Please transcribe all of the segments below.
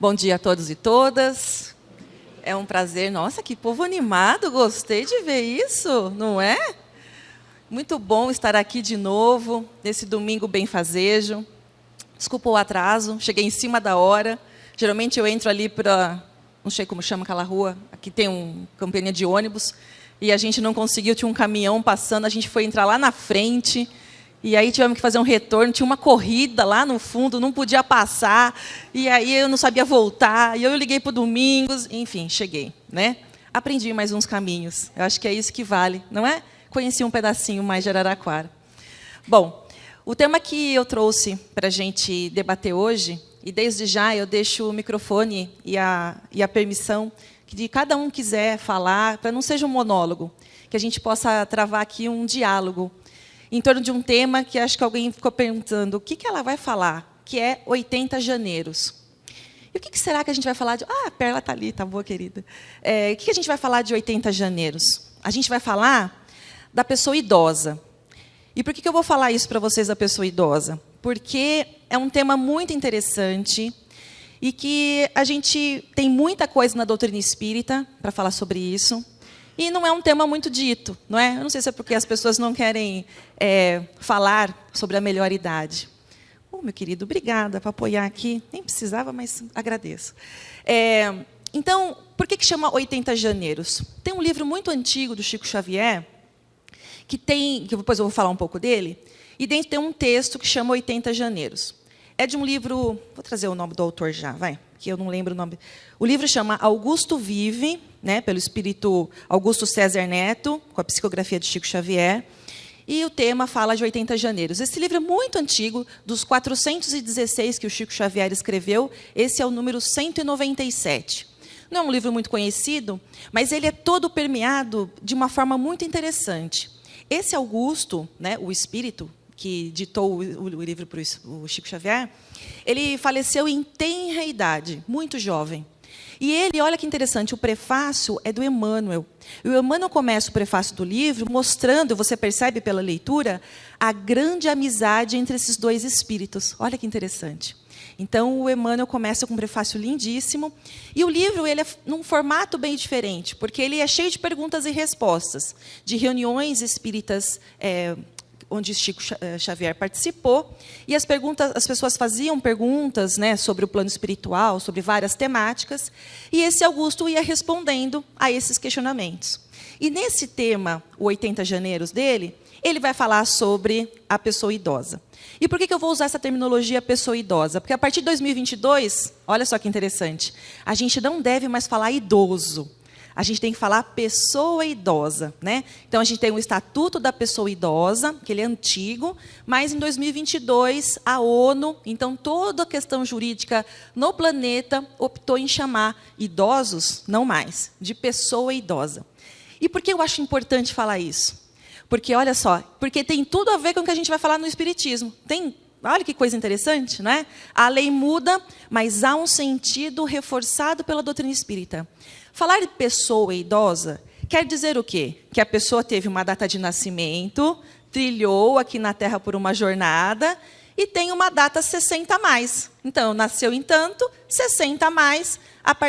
Bom dia a todos e todas. É um prazer. Nossa, que povo animado. Gostei de ver isso, não é? Muito bom estar aqui de novo, nesse domingo benfazejo. Desculpa o atraso, cheguei em cima da hora. Geralmente eu entro ali para, não sei como chama aquela rua, aqui tem uma companhia de ônibus, e a gente não conseguiu, tinha um caminhão passando, a gente foi entrar lá na frente, e aí tivemos que fazer um retorno, tinha uma corrida lá no fundo, não podia passar, e aí eu não sabia voltar, e eu liguei para o Domingos, enfim, cheguei, né? Aprendi mais uns caminhos, eu acho que é isso que vale, não é? Conheci um pedacinho mais de Araraquara. Bom, o tema que eu trouxe para a gente debater hoje, e desde já eu deixo o microfone e a permissão que de cada um quiser falar, para não seja um monólogo, que a gente possa travar aqui um diálogo em torno de um tema que acho que alguém ficou perguntando, o que ela vai falar, que é 80 janeiros. E o que será que a gente vai falar de... Ah, a Perla está ali, tá boa, querida. O que a gente vai falar de 80 janeiros? A gente vai falar da pessoa idosa. E por que eu vou falar isso para vocês da pessoa idosa? Porque é um tema muito interessante e que a gente tem muita coisa na doutrina espírita para falar sobre isso. E não é um tema muito dito, não é? Eu não sei se é porque as pessoas não querem falar sobre a melhor idade. Meu querido, obrigada por apoiar aqui. Nem precisava, mas agradeço. Então, por que chama 80 janeiros? Tem um livro muito antigo do Chico Xavier, que depois eu vou falar um pouco dele, e dentro tem um texto que chama 80 janeiros. É de um livro, vou trazer o nome do autor já, vai, que eu não lembro o nome. O livro chama Augusto Vive, né, pelo espírito Augusto César Neto, com a psicografia de Chico Xavier, e o tema fala de 80 janeiros. Esse livro é muito antigo, dos 416 que o Chico Xavier escreveu, esse é o número 197. Não é um livro muito conhecido, mas ele é todo permeado de uma forma muito interessante. Esse Augusto, né, o espírito que ditou o livro para o Chico Xavier, ele faleceu em tenra idade, muito jovem. E ele, olha que interessante, o prefácio é do Emmanuel. E o Emmanuel começa o prefácio do livro mostrando, você percebe pela leitura, a grande amizade entre esses dois espíritos. Olha que interessante. Então, o Emmanuel começa com um prefácio lindíssimo. E o livro ele é num formato bem diferente, porque ele é cheio de perguntas e respostas, de reuniões espíritas onde Chico Xavier participou. E as pessoas faziam perguntas, né, sobre o plano espiritual, sobre várias temáticas. E esse Augusto ia respondendo a esses questionamentos. E nesse tema, o 80 janeiros dele, ele vai falar sobre a pessoa idosa. E por que eu vou usar essa terminologia pessoa idosa? Porque a partir de 2022, olha só que interessante, a gente não deve mais falar idoso. A gente tem que falar pessoa idosa, né? Então, a gente tem o Estatuto da Pessoa Idosa, que ele é antigo, mas em 2022, a ONU, então toda a questão jurídica no planeta, optou em chamar idosos, não mais, de pessoa idosa. E por que eu acho importante falar isso? Porque, olha só, porque tem tudo a ver com o que a gente vai falar no Espiritismo. Olha que coisa interessante, não é? A lei muda, mas há um sentido reforçado pela doutrina espírita. Falar de pessoa idosa quer dizer o quê? Que a pessoa teve uma data de nascimento, trilhou aqui na Terra por uma jornada e tem uma data 60 a mais. Então, nasceu em tanto, 60 a mais.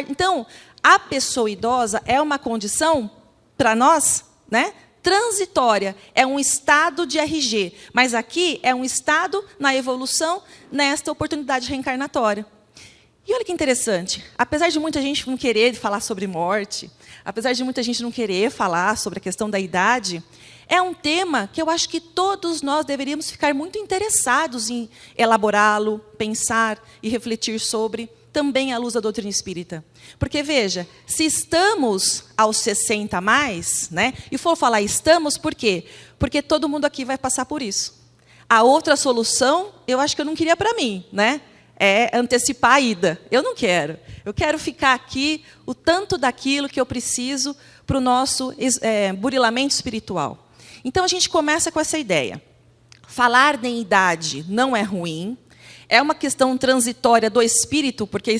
Então, a pessoa idosa é uma condição, para nós, né, transitória. É um estado de RG. Mas aqui é um estado na evolução, nesta oportunidade reencarnatória. E olha que interessante, apesar de muita gente não querer falar sobre morte, apesar de muita gente não querer falar sobre a questão da idade, é um tema que eu acho que todos nós deveríamos ficar muito interessados em elaborá-lo, pensar e refletir sobre, também à luz da doutrina espírita. Porque, veja, se estamos aos 60 a mais, né, e for falar estamos, por quê? Porque todo mundo aqui vai passar por isso. A outra solução, eu acho que eu não queria para mim, né? É antecipar a ida. Eu não quero. Eu quero ficar aqui o tanto daquilo que eu preciso para o nosso burilamento espiritual. Então, a gente começa com essa ideia. Falar em idade não é ruim. É uma questão transitória do espírito, porque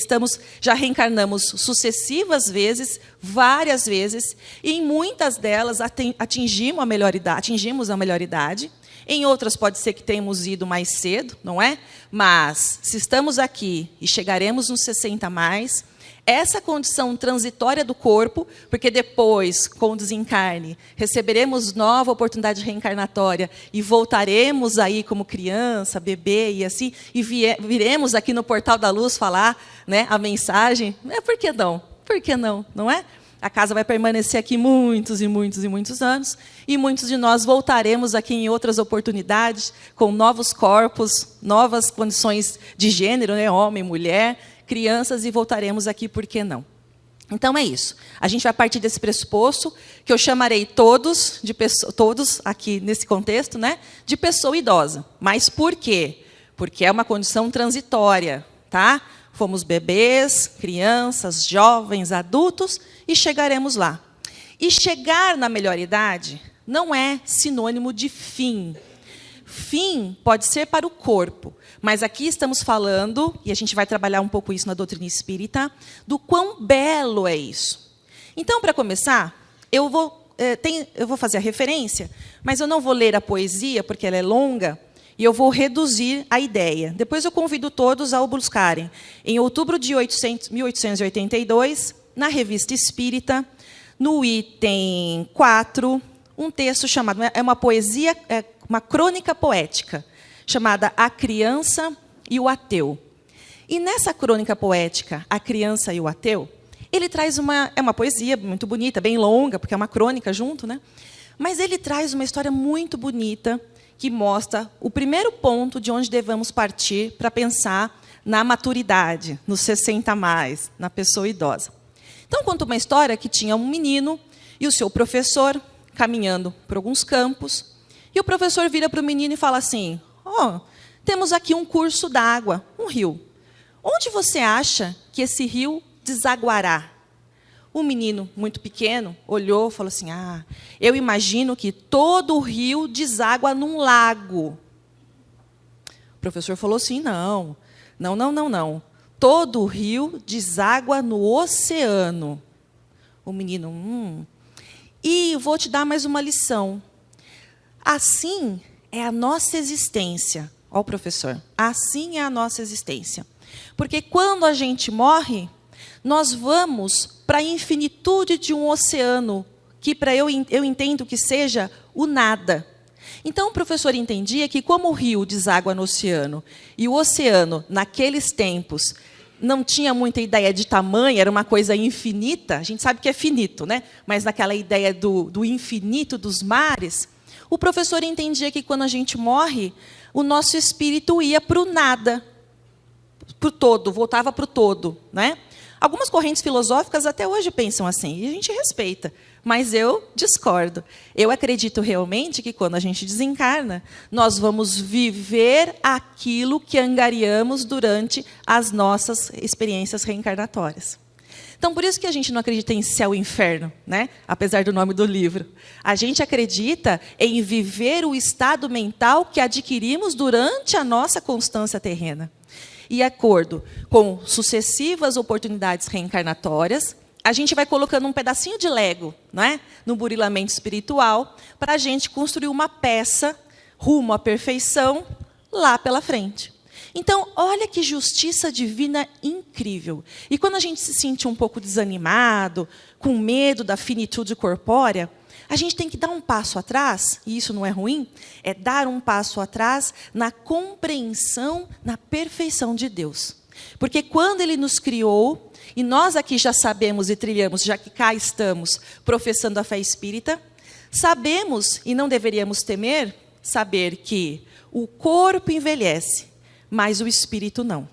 já reencarnamos sucessivas vezes, várias vezes, e em muitas delas atingimos a melhor idade. Em outras pode ser que tenhamos ido mais cedo, não é? Mas, se estamos aqui e chegaremos nos 60 a mais, essa condição transitória do corpo, porque depois, com o desencarne, receberemos nova oportunidade reencarnatória e voltaremos aí como criança, bebê e assim, e viremos aqui no Portal da Luz falar, né, a mensagem. Por que não? Por que não? Não é? A casa vai permanecer aqui muitos e muitos e muitos anos, e muitos de nós voltaremos aqui em outras oportunidades, com novos corpos, novas condições de gênero, né, homem, mulher, crianças, e voltaremos aqui, por que não? Então é isso. A gente vai partir desse pressuposto, que eu chamarei todos aqui nesse contexto, né, de pessoa idosa. Mas por quê? Porque é uma condição transitória, tá? Fomos bebês, crianças, jovens, adultos, e chegaremos lá. E chegar na melhor idade não é sinônimo de fim. Fim pode ser para o corpo, mas aqui estamos falando, e a gente vai trabalhar um pouco isso na doutrina espírita, do quão belo é isso. Então, para começar, eu vou fazer a referência, mas eu não vou ler a poesia, porque ela é longa, e eu vou reduzir a ideia. Depois eu convido todos a o buscarem. Em outubro de 1882, na Revista Espírita, no item 4, um texto chamado, é uma poesia, uma crônica poética, chamada A Criança e o Ateu. E nessa crônica poética, A Criança e o Ateu, ele traz uma poesia muito bonita, bem longa, porque é uma crônica junto, né? Mas ele traz uma história muito bonita, que mostra o primeiro ponto de onde devemos partir para pensar na maturidade, nos 60 a mais, na pessoa idosa. Então, conta uma história que tinha um menino e o seu professor caminhando por alguns campos, e o professor vira para o menino e fala assim: temos aqui um curso d'água, um rio. Onde você acha que esse rio desaguará? O menino, muito pequeno, olhou e falou assim: eu imagino que todo o rio deságua num lago. O professor falou assim: não. Todo o rio deságua no oceano. O menino, E vou te dar mais uma lição. Assim é a nossa existência. Ó, professor, assim é a nossa existência. Porque quando a gente morre, nós vamos para a infinitude de um oceano, que eu entendo que seja o nada. Então, o professor entendia que, como o rio deságua no oceano, e o oceano, naqueles tempos, não tinha muita ideia de tamanho, era uma coisa infinita, a gente sabe que é finito, né? Mas naquela ideia do infinito dos mares, o professor entendia que, quando a gente morre, o nosso espírito ia para o nada, para o todo, voltava para o todo, né? Algumas correntes filosóficas até hoje pensam assim, e a gente respeita, mas eu discordo. Eu acredito realmente que, quando a gente desencarna, nós vamos viver aquilo que angariamos durante as nossas experiências reencarnatórias. Então, por isso que a gente não acredita em céu e inferno, né? Apesar do nome do livro. A gente acredita em viver o estado mental que adquirimos durante a nossa constância terrena. E, de acordo com sucessivas oportunidades reencarnatórias, a gente vai colocando um pedacinho de Lego, não é? No burilamento espiritual, para a gente construir uma peça rumo à perfeição lá pela frente. Então, olha que justiça divina incrível. E quando a gente se sente um pouco desanimado, com medo da finitude corpórea, a gente tem que dar um passo atrás, e isso não é ruim, é dar um passo atrás na compreensão, na perfeição de Deus. Porque quando Ele nos criou, e nós aqui já sabemos e trilhamos, já que cá estamos professando a fé espírita, sabemos, e não deveríamos temer, saber que o corpo envelhece, mas o espírito não.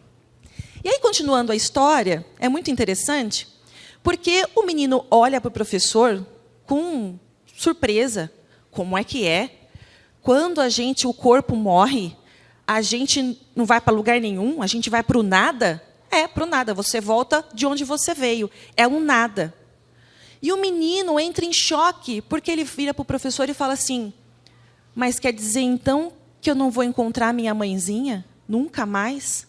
E aí, continuando a história, é muito interessante, porque o menino olha para o professor com surpresa. Como é que é? Quando o corpo morre, a gente não vai para lugar nenhum, a gente vai para o nada? É, para o nada, você volta de onde você veio, é um nada. E o menino entra em choque, porque ele vira para o professor e fala assim: mas quer dizer então que eu não vou encontrar minha mãezinha? Nunca mais?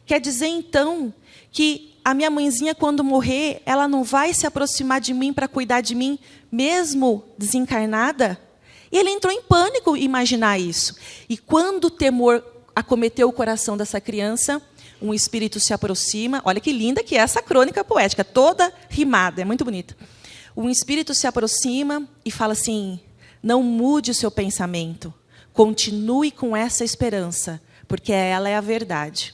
Quer dizer então que a minha mãezinha, quando morrer, ela não vai se aproximar de mim para cuidar de mim, mesmo desencarnada? E ele entrou em pânico em imaginar isso. E quando o temor acometeu o coração dessa criança, um espírito se aproxima. Olha que linda que é essa crônica poética, toda rimada, é muito bonita. Um espírito se aproxima e fala assim: não mude o seu pensamento, continue com essa esperança, porque ela é a verdade.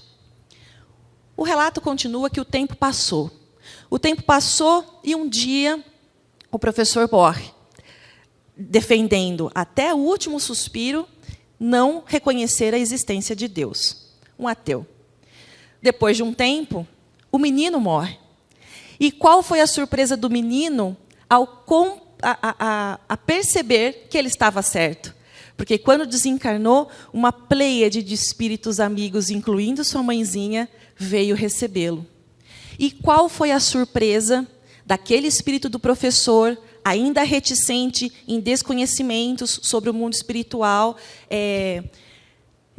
O relato continua que o tempo passou. O tempo passou e um dia o professor morre, defendendo até o último suspiro não reconhecer a existência de Deus. Um ateu. Depois de um tempo, o menino morre. E qual foi a surpresa do menino ao perceber que ele estava certo? Porque quando desencarnou, uma pleiade de espíritos amigos, incluindo sua mãezinha, veio recebê-lo. E qual foi a surpresa daquele espírito do professor, ainda reticente em desconhecimentos sobre o mundo espiritual? E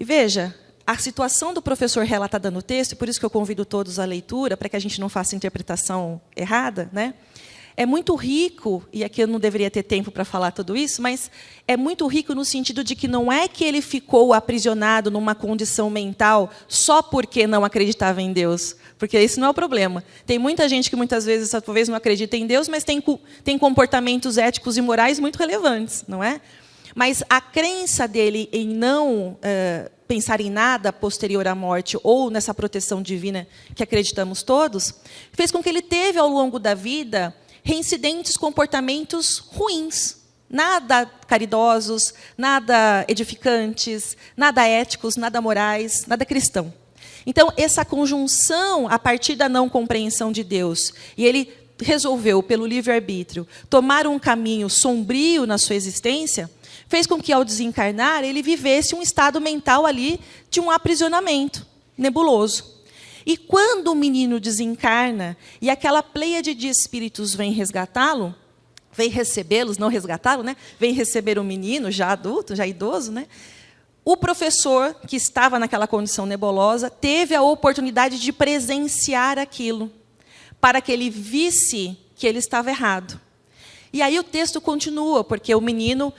veja, a situação do professor relatada no texto, por isso que eu convido todos à leitura, para que a gente não faça interpretação errada, né? É muito rico, e aqui eu não deveria ter tempo para falar tudo isso, mas é muito rico no sentido de que não é que ele ficou aprisionado numa condição mental só porque não acreditava em Deus, porque esse não é o problema. Tem muita gente que muitas vezes talvez não acredita em Deus, mas tem comportamentos éticos e morais muito relevantes, não é? Mas a crença dele em não pensar em nada posterior à morte ou nessa proteção divina que acreditamos todos, fez com que ele teve, ao longo da vida, reincidentes comportamentos ruins, nada caridosos, nada edificantes, nada éticos, nada morais, nada cristão. Então, essa conjunção, a partir da não compreensão de Deus, e ele resolveu, pelo livre-arbítrio, tomar um caminho sombrio na sua existência, fez com que, ao desencarnar, ele vivesse um estado mental ali de um aprisionamento nebuloso. E quando o menino desencarna e aquela pleiade de espíritos vem resgatá-lo, vem recebê-los, não resgatá-lo, né? Vem receber o menino, já adulto, já idoso, né? O professor, que estava naquela condição nebulosa, teve a oportunidade de presenciar aquilo, para que ele visse que ele estava errado. E aí o texto continua, porque o menino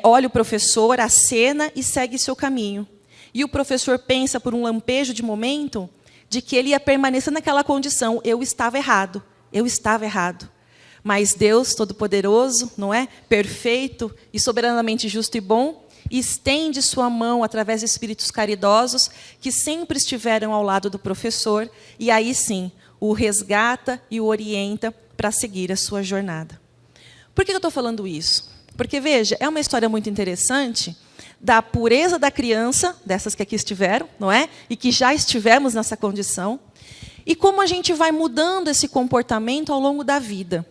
olha o professor, acena e segue seu caminho. E o professor pensa, por um lampejo de momento, de que ele ia permanecer naquela condição. Eu estava errado, eu estava errado. Mas Deus, Todo-Poderoso, não é? Perfeito e soberanamente justo e bom, estende sua mão através de espíritos caridosos que sempre estiveram ao lado do professor, e aí sim, o resgata e o orienta para seguir a sua jornada. Por que eu estou falando isso? Porque, veja, é uma história muito interessante da pureza da criança, dessas que aqui estiveram, não é? E que já estivemos nessa condição, e como a gente vai mudando esse comportamento ao longo da vida.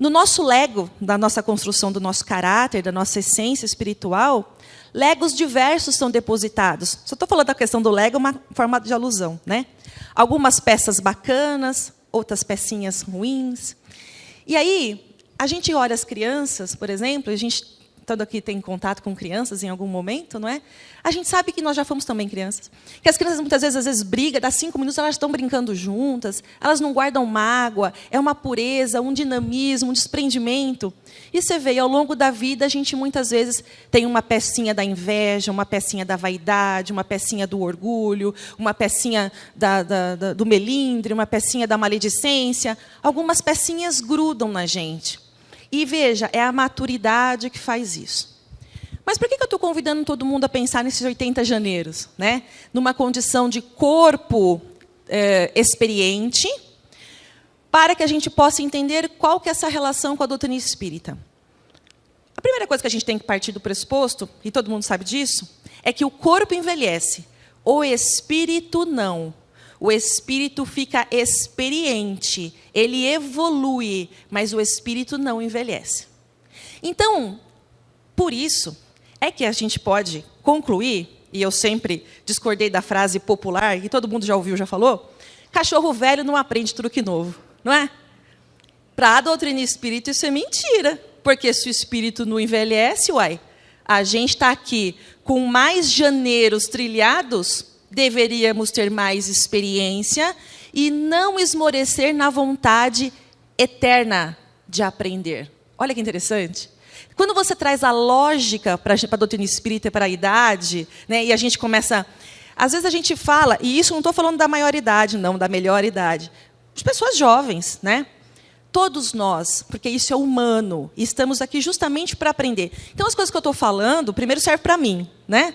No nosso lego, da nossa construção do nosso caráter, da nossa essência espiritual, legos diversos são depositados. Só estou falando da questão do lego, uma forma de alusão, né? Algumas peças bacanas, outras pecinhas ruins. E aí, a gente olha as crianças, por exemplo, a gente todo aqui tem contato com crianças em algum momento, não é? A gente sabe que nós já fomos também crianças. Que as crianças, muitas vezes, às vezes brigam, dá 5 minutos, elas estão brincando juntas, elas não guardam mágoa, é uma pureza, um dinamismo, um desprendimento. E você vê, ao longo da vida, a gente muitas vezes tem uma pecinha da inveja, uma pecinha da vaidade, uma pecinha do orgulho, uma pecinha do melindre, uma pecinha da maledicência. Algumas pecinhas grudam na gente. E veja, é a maturidade que faz isso. Mas por que eu estou convidando todo mundo a pensar nesses 80 janeiros? Né? Numa condição de corpo experiente, para que a gente possa entender qual que é essa relação com a doutrina espírita. A primeira coisa que a gente tem que partir do pressuposto, e todo mundo sabe disso, é que o corpo envelhece, o espírito não. O espírito fica experiente, ele evolui, mas o espírito não envelhece. Então, por isso, é que a gente pode concluir, e eu sempre discordei da frase popular, que todo mundo já ouviu, já falou, cachorro velho não aprende truque novo, não é? Para a doutrina espírita isso é mentira, porque se o espírito não envelhece, uai, a gente está aqui com mais janeiros trilhados, deveríamos ter mais experiência e não esmorecer na vontade eterna de aprender. Olha que interessante. Quando você traz a lógica para a doutrina espírita e para a idade, né, e a gente começa... Às vezes a gente fala, e isso não estou falando da maioridade, não, da melhor idade. As pessoas jovens, né? Todos nós, porque isso é humano, e estamos aqui justamente para aprender. Então, as coisas que eu estou falando, primeiro serve para mim, né?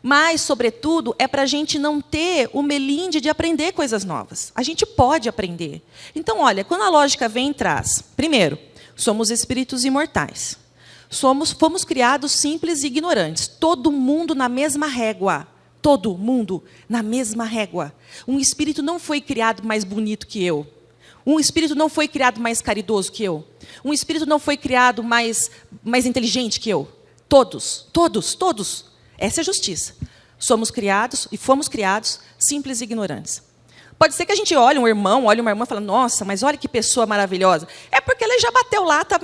Mas, sobretudo, é para a gente não ter o melindre de aprender coisas novas. A gente pode aprender. Então, olha, quando a lógica vem e traz, primeiro, somos espíritos imortais. Fomos criados simples e ignorantes. Todo mundo na mesma régua. Todo mundo na mesma régua. Um espírito não foi criado mais bonito que eu. Um espírito não foi criado mais caridoso que eu. Um espírito não foi criado mais inteligente que eu. Todos, todos, todos. Essa é a justiça. Somos criados e fomos criados simples e ignorantes. Pode ser que a gente olhe uma irmã e fale, nossa, mas olha que pessoa maravilhosa. É porque ele já bateu lata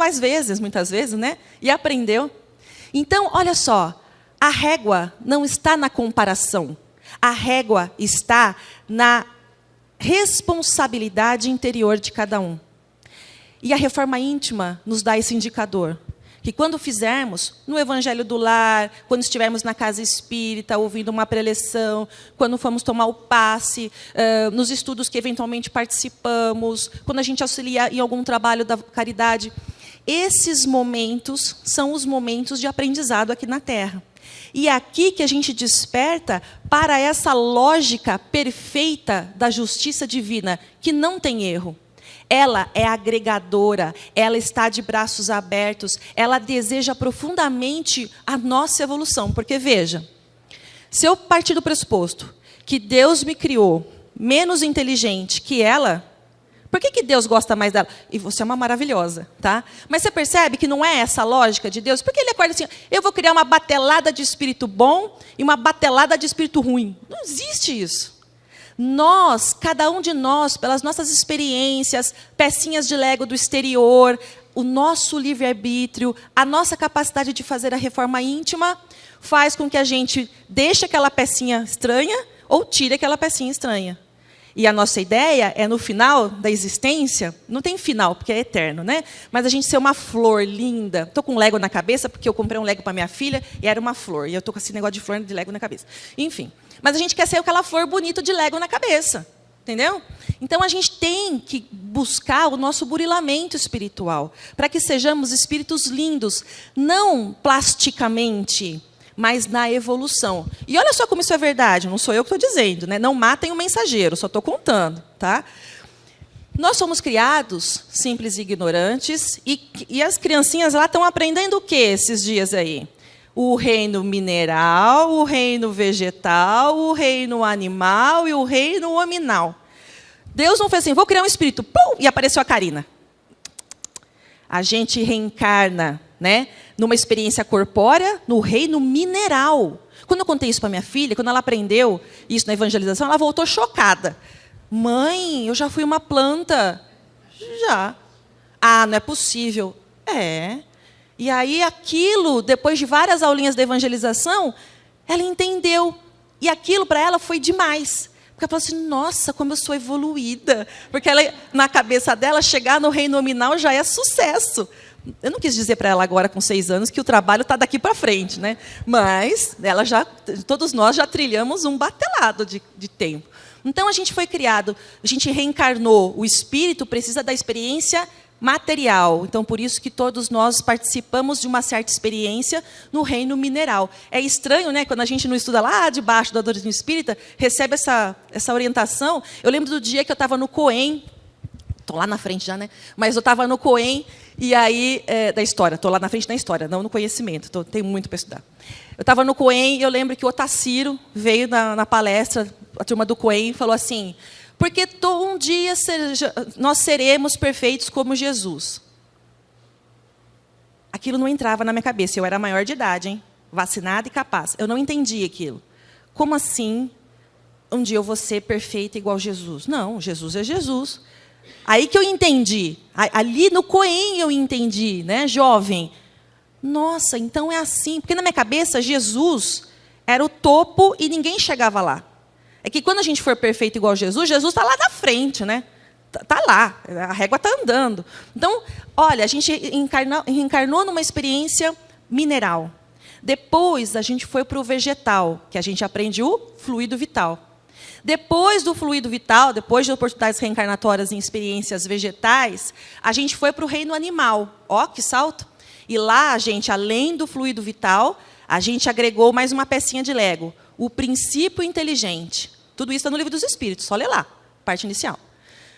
muitas vezes, né? E aprendeu. Então, olha só, a régua não está na comparação. A régua está na responsabilidade interior de cada um. E a reforma íntima nos dá esse indicador. Que quando fizermos, no Evangelho do Lar, quando estivermos na casa espírita, ouvindo uma preleção, quando formos tomar o passe, nos estudos que eventualmente participamos, quando a gente auxilia em algum trabalho da caridade, esses momentos são os momentos de aprendizado aqui na Terra. E é aqui que a gente desperta para essa lógica perfeita da justiça divina, que não tem erro. Ela é agregadora, ela está de braços abertos, ela deseja profundamente a nossa evolução. Porque, veja, se eu partir do pressuposto que Deus me criou menos inteligente que ela, por que Deus gosta mais dela? E você é uma maravilhosa, tá? Mas você percebe que não é essa a lógica de Deus? Porque Ele acorda assim, eu vou criar uma batelada de espírito bom e uma batelada de espírito ruim. Não existe isso. Nós, cada um de nós, pelas nossas experiências, pecinhas de Lego do exterior, o nosso livre-arbítrio, a nossa capacidade de fazer a reforma íntima, faz com que a gente deixe aquela pecinha estranha ou tire aquela pecinha estranha. E a nossa ideia é, no final da existência, não tem final, porque é eterno, né? Mas a gente ser uma flor linda. Estou com um Lego na cabeça, porque eu comprei um Lego para minha filha, e era uma flor. E eu estou com esse negócio de flor de Lego na cabeça. Enfim. Mas a gente quer ser aquela flor bonita de Lego na cabeça. Entendeu? Então, a gente tem que buscar o nosso burilamento espiritual, para que sejamos espíritos lindos, não plasticamente, mas na evolução. E olha só como isso é verdade, não sou eu que estou dizendo, né? Não matem o mensageiro, só estou contando. Tá? Nós somos criados simples e ignorantes, e as criancinhas lá estão aprendendo o que esses dias aí? O reino mineral, o reino vegetal, o reino animal e o reino hominal. Deus não fez assim, vou criar um espírito, pum, e apareceu a Karina. A gente reencarna, né, numa experiência corpórea no reino mineral. Quando eu contei isso para minha filha, quando ela aprendeu isso na evangelização, ela voltou chocada. Mãe, eu já fui uma planta. Já. Ah, não é possível. É. E aí aquilo, depois de várias aulinhas da evangelização, ela entendeu. E aquilo para ela foi demais. Porque ela falou assim, nossa, como eu sou evoluída. Porque ela, na cabeça dela, chegar no reino nominal já é sucesso. Eu não quis dizer para ela agora, com 6 anos, que o trabalho está daqui para frente, né? Mas todos nós já trilhamos um batelado de tempo. Então, a gente foi criado, a gente reencarnou. O espírito precisa da experiência material. Então, por isso que todos nós participamos de uma certa experiência no reino mineral. É estranho, né? Quando a gente não estuda lá debaixo da doutrina espírita, recebe essa orientação. Eu lembro do dia que eu estava no Coen, estou lá na frente já, né? Mas eu estava no Coen, e aí, da história, estou lá na frente da história, não no conhecimento, tenho muito para estudar. Eu estava no Coen e eu lembro que o Otacílio veio na palestra, a turma do Coen, falou assim, porque um dia nós seremos perfeitos como Jesus. Aquilo não entrava na minha cabeça, eu era maior de idade, hein? Vacinada e capaz. Eu não entendia aquilo. Como assim, um dia eu vou ser perfeita igual Jesus? Não, Jesus é Jesus. Aí que eu entendi, ali no Coen eu entendi, né, jovem. Nossa, então é assim. Porque na minha cabeça, Jesus era o topo e ninguém chegava lá. É que quando a gente for perfeito igual Jesus, Jesus está lá na frente, né? Tá lá, a régua está andando. Então, olha, a gente reencarnou numa experiência mineral. Depois, a gente foi para o vegetal, que a gente aprende o fluido vital. Depois do fluido vital, depois de oportunidades reencarnatórias em experiências vegetais, a gente foi para o reino animal. Ó, que salto! E lá, a gente, além do fluido vital, a gente agregou mais uma pecinha de Lego. O princípio inteligente. Tudo isso está no Livro dos Espíritos, só ler lá, parte inicial.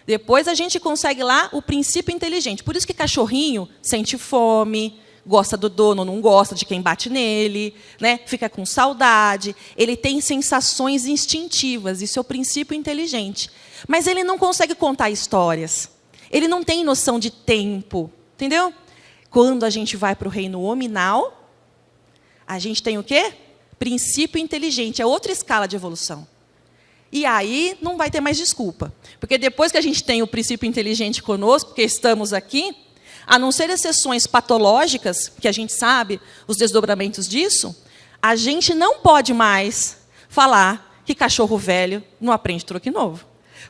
Depois a gente consegue lá o princípio inteligente. Por isso que cachorrinho sente fome, gosta do dono, não gosta de quem bate nele, né? Fica com saudade. Ele tem sensações instintivas, isso é o princípio inteligente. Mas ele não consegue contar histórias. Ele não tem noção de tempo, entendeu? Quando a gente vai para o reino hominal, a gente tem o quê? Princípio inteligente, é outra escala de evolução. E aí não vai ter mais desculpa. Porque depois que a gente tem o princípio inteligente conosco, porque estamos aqui, a não ser exceções patológicas, que a gente sabe os desdobramentos disso, a gente não pode mais falar que cachorro velho não aprende truque novo.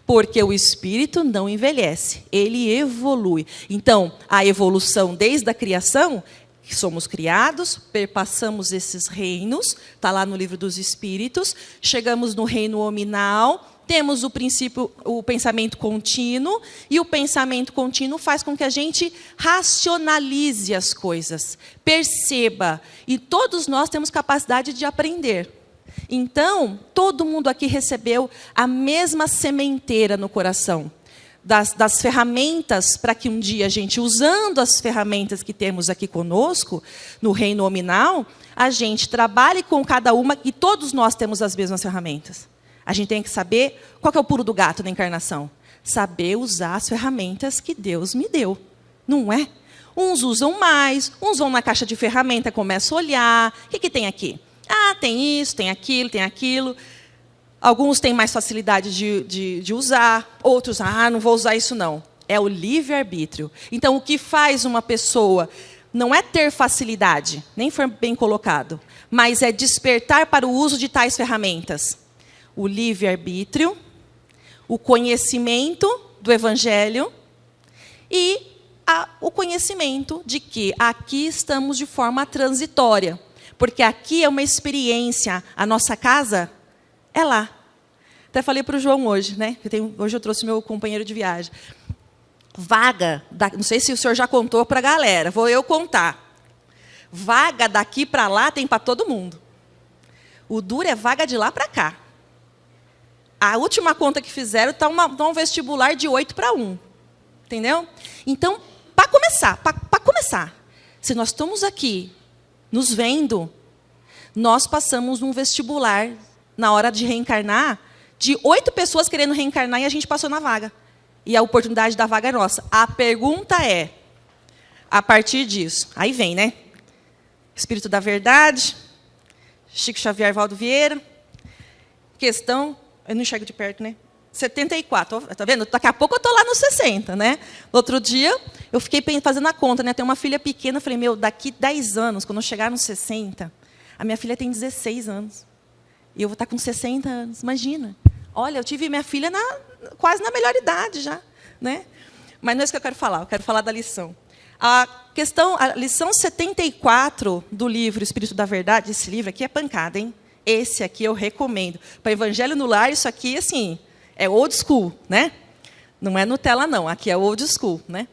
Porque o espírito não envelhece, ele evolui. Então, a evolução desde a criação, que somos criados, perpassamos esses reinos, está lá no Livro dos Espíritos, chegamos no reino hominal, temos o princípio, o pensamento contínuo, e o pensamento contínuo faz com que a gente racionalize as coisas, perceba, e todos nós temos capacidade de aprender. Então, todo mundo aqui recebeu a mesma sementeira no coração, das ferramentas para que um dia a gente, usando as ferramentas que temos aqui conosco, no reino hominal, a gente trabalhe com cada uma, e todos nós temos as mesmas ferramentas. A gente tem que saber qual que é o pulo do gato na encarnação. Saber usar as ferramentas que Deus me deu. Não é? Uns usam mais, uns vão na caixa de ferramenta, começam a olhar. O que tem aqui? Ah, tem isso, tem aquilo, tem aquilo. Alguns têm mais facilidade de usar, outros, não vou usar isso não. É o livre-arbítrio. Então, o que faz uma pessoa não é ter facilidade, nem foi bem colocado, mas é despertar para o uso de tais ferramentas. O livre-arbítrio, o conhecimento do Evangelho e o conhecimento de que aqui estamos de forma transitória. Porque aqui é uma experiência, a nossa casa é lá. Até falei para o João hoje, né? Hoje eu trouxe meu companheiro de viagem. Vaga, não sei se o senhor já contou para a galera, vou eu contar. Vaga daqui para lá tem para todo mundo. O duro é vaga de lá para cá. A última conta que fizeram está um vestibular de 8-1. Entendeu? Então, para começar, se nós estamos aqui nos vendo, nós passamos num vestibular, na hora de reencarnar, de 8 pessoas querendo reencarnar e a gente passou na vaga. E a oportunidade da vaga é nossa. A pergunta é, a partir disso, aí vem, né? Espírito da Verdade, Chico Xavier, Valdo Vieira, questão, eu não enxergo de perto, né? 74, tá vendo? Daqui a pouco eu estou lá nos 60, né? Outro dia, eu fiquei fazendo a conta, né? Tenho uma filha pequena, eu falei, daqui 10 anos, quando eu chegar nos 60, a minha filha tem 16 anos. E eu vou estar com 60 anos, imagina. Olha, eu tive minha filha quase na melhor idade já, né? Mas não é isso que eu quero falar da lição. A lição 74 do livro Espírito da Verdade, esse livro aqui é pancada, hein? Esse aqui eu recomendo. Para Evangelho no Lar, isso aqui, assim, é old school, né? Não é Nutella, não. Aqui é old school, né?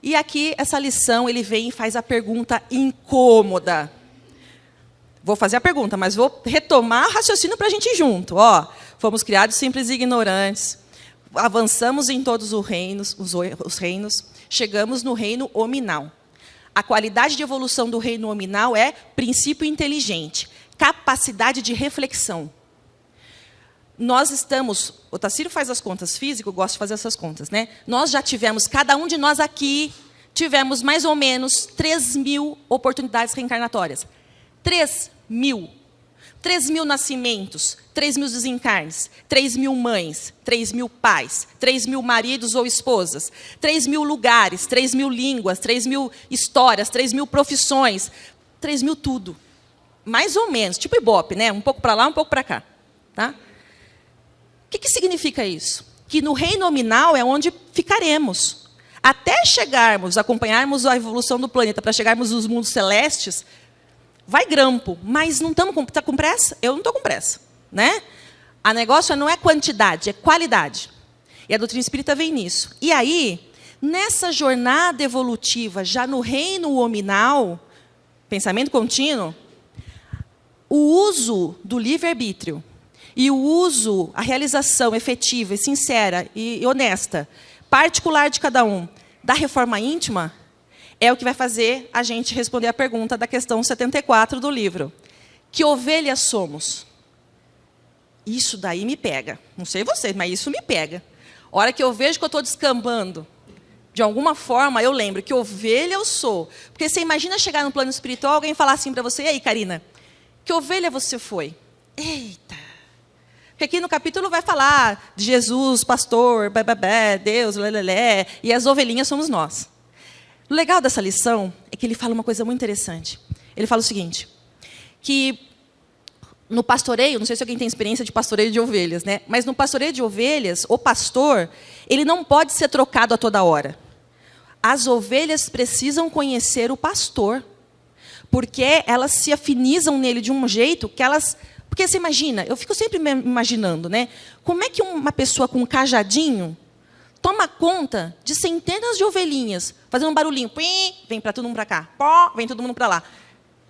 E aqui, essa lição, ele vem e faz a pergunta incômoda. Vou fazer a pergunta, mas vou retomar o raciocínio para a gente ir junto. Ó, fomos criados simples e ignorantes. Avançamos em todos os reinos. Chegamos no reino hominal. A qualidade de evolução do reino hominal é princípio inteligente, capacidade de reflexão. Nós estamos... O Tacírio faz as contas físicas, eu gosto de fazer essas contas, né? Nós já tivemos, cada um de nós aqui, tivemos mais ou menos 3.000 oportunidades reencarnatórias. 3.000. 3.000 nascimentos, 3.000 desencarnes, 3.000 mães, 3.000 pais, 3.000 maridos ou esposas, 3.000 lugares, 3.000 línguas, 3.000 histórias, 3.000 profissões, 3.000 tudo. Mais ou menos, tipo Ibope, né? Um pouco para lá, um pouco para cá. Tá? O que significa isso? que no reino nominal é onde ficaremos. Até chegarmos, acompanharmos a evolução do planeta, para chegarmos nos mundos celestes, vai grampo. Mas não estamos com pressa? Eu não estou com pressa. Né? A negócio não é quantidade, é qualidade. E a doutrina espírita vem nisso. E aí, nessa jornada evolutiva, já no reino hominal, pensamento contínuo, o uso do livre-arbítrio e o uso, a realização efetiva e sincera e honesta, particular de cada um, da reforma íntima, é o que vai fazer a gente responder a pergunta da questão 74 do livro. Que ovelhas somos? Isso daí me pega. Não sei vocês, mas isso me pega. A hora que eu vejo que eu estou descambando, de alguma forma, eu lembro que ovelha eu sou. Porque você imagina chegar no plano espiritual, alguém falar assim para você, e aí, Karina, que ovelha você foi? Eita! Porque aqui no capítulo vai falar de Jesus, pastor, Deus, lelelé, e as ovelhinhas somos nós. O legal dessa lição é que ele fala uma coisa muito interessante. Ele fala o seguinte, que no pastoreio, não sei se alguém tem experiência de pastoreio de ovelhas, né? Mas no pastoreio de ovelhas, o pastor, ele não pode ser trocado a toda hora. As ovelhas precisam conhecer o pastor, porque elas se afinizam nele de um jeito que elas... Porque você imagina, eu fico sempre me imaginando, né? Como é que uma pessoa com um cajadinho toma conta de centenas de ovelhinhas, fazendo um barulhinho, pim, vem para todo mundo para cá, pó, vem todo mundo para lá.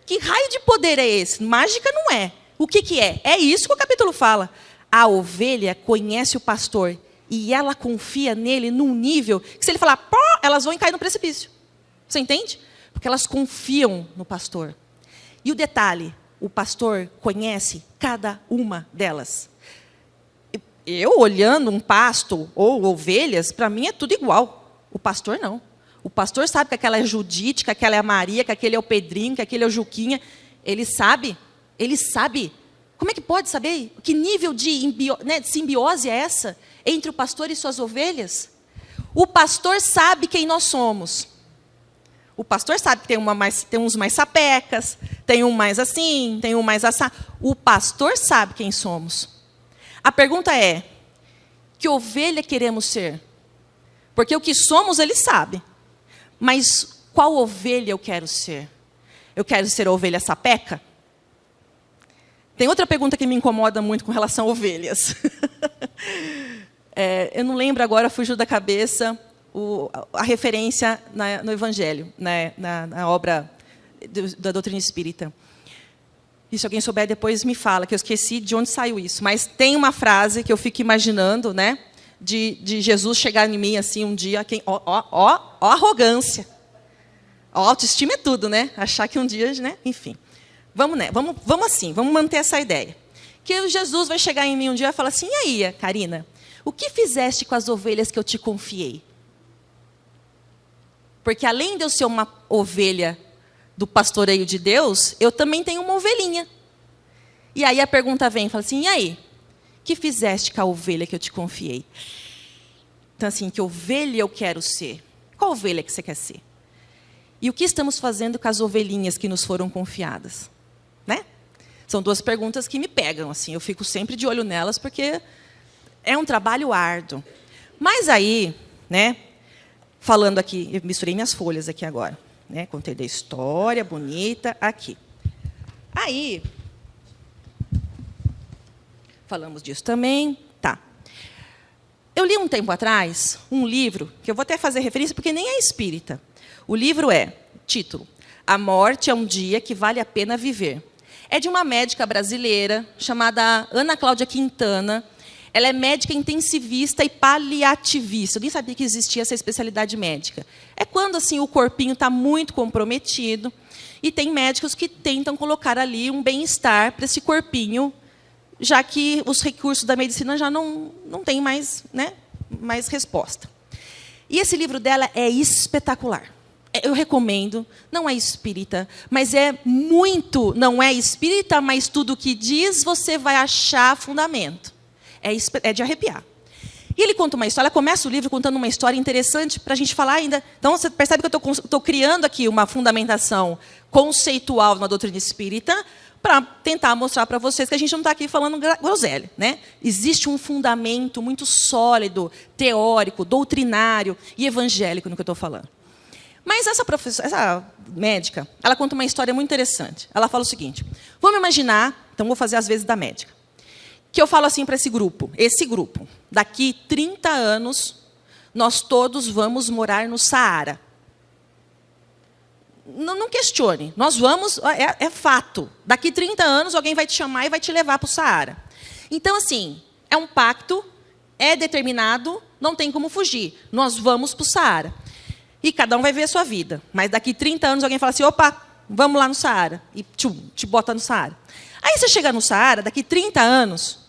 Que raio de poder é esse? Mágica não é. O que é? É isso que o capítulo fala. A ovelha conhece o pastor e ela confia nele num nível que se ele falar, pó, elas vão cair no precipício. Você entende? Porque elas confiam no pastor. E o detalhe, o pastor conhece cada uma delas. Eu, olhando um pasto ou ovelhas, para mim é tudo igual. O pastor não. O pastor sabe que aquela é Judite, que aquela é a Maria, que aquele é o Pedrinho, que aquele é o Juquinha. Ele sabe. Ele sabe. Como é que pode saber? Que nível de simbiose é essa entre o pastor e suas ovelhas? O pastor sabe quem nós somos. O pastor sabe que tem uns mais sapecas, tem um mais assim, tem um mais assá. O pastor sabe quem somos. A pergunta é, que ovelha queremos ser? Porque o que somos, ele sabe. Mas qual ovelha eu quero ser? Eu quero ser a ovelha sapeca? Tem outra pergunta que me incomoda muito com relação a ovelhas. Eu não lembro agora, fugiu da cabeça a referência no Evangelho, na obra da doutrina espírita. E se alguém souber, depois me fala, que eu esqueci de onde saiu isso. Mas tem uma frase que eu fico imaginando, né, de Jesus chegar em mim assim um dia, ó arrogância. A autoestima é tudo, né? Achar que um dia, né? Enfim. Vamos assim, vamos manter essa ideia. Que Jesus vai chegar em mim um dia e falar assim, e aí, Karina, o que fizeste com as ovelhas que eu te confiei? Porque além de eu ser uma ovelha do pastoreio de Deus, eu também tenho uma ovelhinha. E aí a pergunta vem, fala assim, e aí, o que fizeste com a ovelha que eu te confiei? Então assim, que ovelha eu quero ser? Qual ovelha que você quer ser? E o que estamos fazendo com as ovelhinhas que nos foram confiadas? Né? São duas perguntas que me pegam, assim, eu fico sempre de olho nelas, porque é um trabalho árduo. Mas aí, né, falando aqui, eu misturei minhas folhas aqui agora, né, contei da história bonita aqui. Aí, falamos disso também, tá. Eu li um tempo atrás um livro, que eu vou até fazer referência, porque nem é espírita. O livro título, A Morte é um Dia que Vale a Pena Viver. É de uma médica brasileira, chamada Ana Cláudia Quintana. Ela é médica intensivista e paliativista. Eu nem sabia que existia essa especialidade médica. É quando assim, o corpinho está muito comprometido e tem médicos que tentam colocar ali um bem-estar para esse corpinho, já que os recursos da medicina já não têm mais, né, mais resposta. E esse livro dela é espetacular. Eu recomendo, não é espírita, mas é muito, não é espírita, mas tudo o que diz você vai achar fundamento. É de arrepiar. E ele conta uma história, ela começa o livro contando uma história interessante para a gente falar ainda. Então, você percebe que eu estou criando aqui uma fundamentação conceitual na doutrina espírita para tentar mostrar para vocês que a gente não está aqui falando groselha, né? Existe um fundamento muito sólido, teórico, doutrinário e evangélico no que eu estou falando. Mas essa médica, ela conta uma história muito interessante. Ela fala o seguinte: vamos imaginar, então vou fazer as vezes da médica, que eu falo assim para esse grupo, daqui 30 anos, nós todos vamos morar no Saara. Não questione, nós vamos, é fato. Daqui 30 anos, alguém vai te chamar e vai te levar para o Saara. Então, assim, é um pacto, é determinado, não tem como fugir. Nós vamos para o Saara. E cada um vai ver a sua vida. Mas daqui 30 anos, alguém fala assim, opa, vamos lá no Saara. E te bota no Saara. Aí você chega no Saara, daqui 30 anos,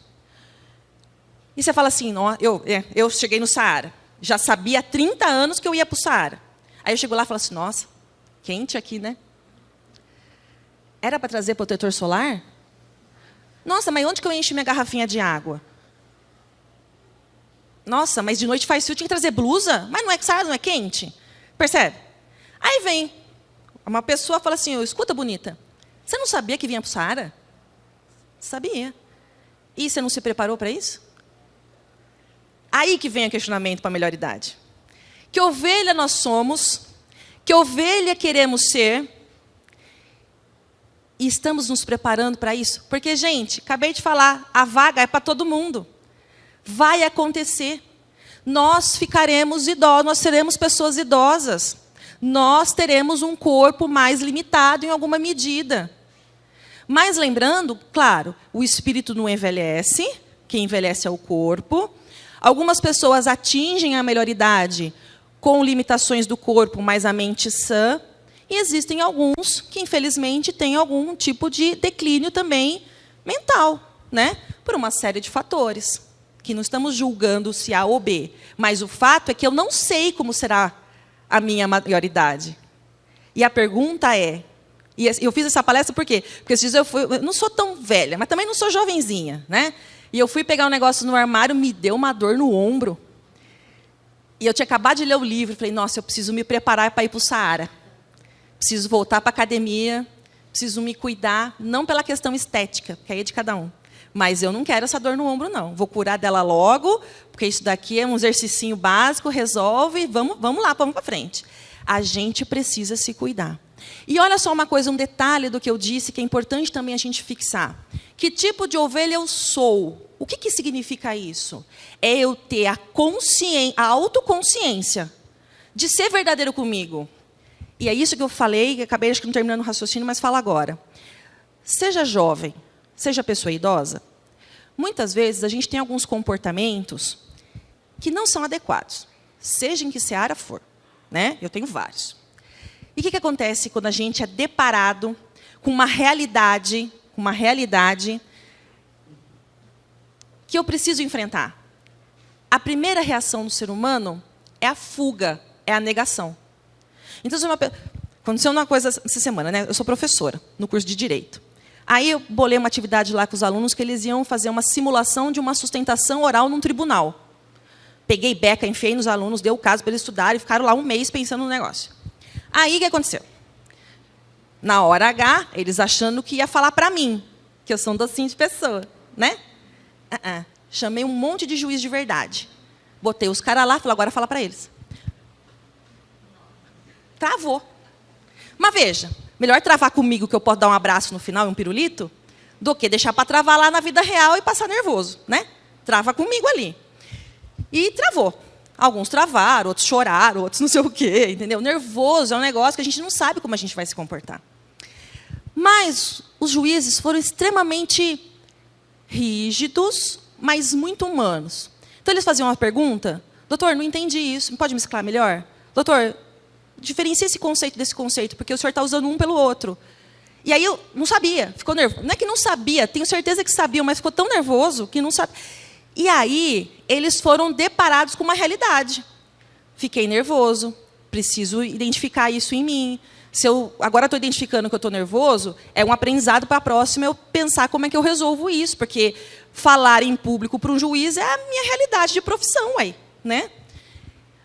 e você fala assim, não, eu cheguei no Saara. Já sabia há 30 anos que eu ia para o Saara. Aí eu chego lá e falo assim, nossa, quente aqui, né? Era para trazer protetor solar? Nossa, mas onde que eu encho minha garrafinha de água? Nossa, mas de noite faz frio, tinha que trazer blusa? Mas não é Saara, não é quente? Percebe? Aí vem uma pessoa e fala assim, escuta, bonita, você não sabia que vinha para o Saara? Sabia. E você não se preparou para isso? Aí que vem o questionamento para a melhor idade. Que ovelha nós somos, que ovelha queremos ser, e estamos nos preparando para isso? Porque, gente, acabei de falar, a vaga é para todo mundo. Vai acontecer. Nós ficaremos idosos, nós seremos pessoas idosas. Nós teremos um corpo mais limitado em alguma medida. Mas lembrando, claro, o espírito não envelhece, quem envelhece é o corpo. Algumas pessoas atingem a melhoridade com limitações do corpo, mas a mente sã. E existem alguns que, infelizmente, têm algum tipo de declínio também mental, né? Por uma série de fatores, que não estamos julgando se A ou B. Mas o fato é que eu não sei como será a minha maioridade. E a pergunta é... E eu fiz essa palestra por quê? Porque esses dias eu não sou tão velha, mas também não sou jovenzinha, né? E eu fui pegar um negócio no armário, me deu uma dor no ombro. E eu tinha acabado de ler o livro. Falei, nossa, eu preciso me preparar para ir para o Saara. Preciso voltar para a academia. Preciso me cuidar, não pela questão estética, que aí é de cada um. Mas eu não quero essa dor no ombro, não. Vou curar dela logo, porque isso daqui é um exercício básico, resolve, vamos lá, vamos para frente. A gente precisa se cuidar. E olha só uma coisa, um detalhe do que eu disse, que é importante também a gente fixar. Que tipo de ovelha eu sou? O que significa isso? É eu ter a autoconsciência de ser verdadeiro comigo. E é isso que eu falei, que acabei acho que não terminando o raciocínio, mas falo agora. Seja jovem, seja pessoa idosa, muitas vezes a gente tem alguns comportamentos que não são adequados, seja em que seara for, né? Eu tenho vários. E o que acontece quando a gente é deparado com uma realidade que eu preciso enfrentar? A primeira reação do ser humano é a fuga, é a negação. Então, aconteceu uma coisa essa semana, né? Eu sou professora no curso de Direito. Aí eu bolei uma atividade lá com os alunos que eles iam fazer uma simulação de uma sustentação oral num tribunal. Peguei beca, enfiei nos alunos, dei o caso para eles estudarem e ficaram lá um mês pensando no negócio. Aí, o que aconteceu? Na hora H, eles achando que ia falar para mim, que eu sou um docinho de pessoa, né? Chamei um monte de juiz de verdade. Botei os caras lá e falei, agora fala para eles. Travou. Mas veja, melhor travar comigo, que eu posso dar um abraço no final e um pirulito, do que deixar para travar lá na vida real e passar nervoso, né? Trava comigo ali. E travou. Alguns travaram, outros choraram, outros não sei o quê, entendeu? Nervoso é um negócio que a gente não sabe como a gente vai se comportar. Mas os juízes foram extremamente rígidos, mas muito humanos. Então, eles faziam uma pergunta, doutor, não entendi isso, pode me explicar melhor? Doutor, diferencia esse conceito desse conceito, porque o senhor está usando um pelo outro. E aí eu não sabia, ficou nervoso. Não é que não sabia, tenho certeza que sabiam, mas ficou tão nervoso que não sabia. E aí, eles foram deparados com uma realidade. Fiquei nervoso, preciso identificar isso em mim. Se eu agora estou identificando que eu estou nervoso, é um aprendizado para a próxima eu pensar como é que eu resolvo isso, porque falar em público para um juiz é a minha realidade de profissão, aí, né?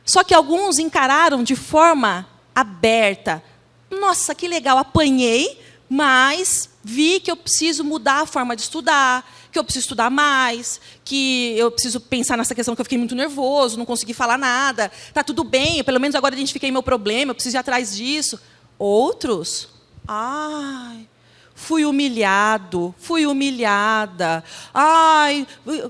Só que alguns encararam de forma aberta. Nossa, que legal, apanhei, Mas vi que eu preciso mudar a forma de estudar, que eu preciso estudar mais, que eu preciso pensar nessa questão que eu fiquei muito nervoso, não consegui falar nada. Tá tudo bem, pelo menos agora identifiquei meu problema, eu preciso ir atrás disso. Outros, ai, fui humilhado, fui humilhada. Ai,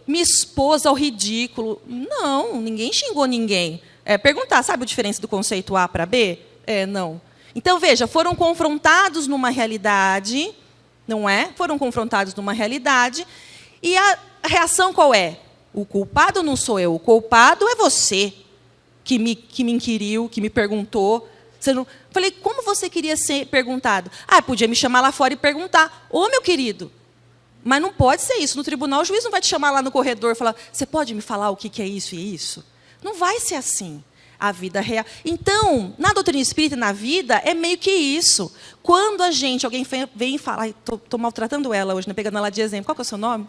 me expôs ao ridículo. Não, ninguém xingou ninguém. Perguntar, sabe a diferença do conceito A para B? Não. Então, veja, foram confrontados numa realidade, não é? Foram confrontados numa realidade, e a reação qual é? O culpado não sou eu, o culpado é você, que me inquiriu, que me perguntou. Falei, como você queria ser perguntado? Podia me chamar lá fora e perguntar. Ô, meu querido, mas não pode ser isso. No tribunal, o juiz não vai te chamar lá no corredor e falar, você pode me falar o que é isso e isso? Não vai ser assim. A vida real. Então, na doutrina espírita, na vida, é meio que isso. Quando alguém vem e fala, estou maltratando ela hoje, né, pegando ela de exemplo. Qual que é o seu nome?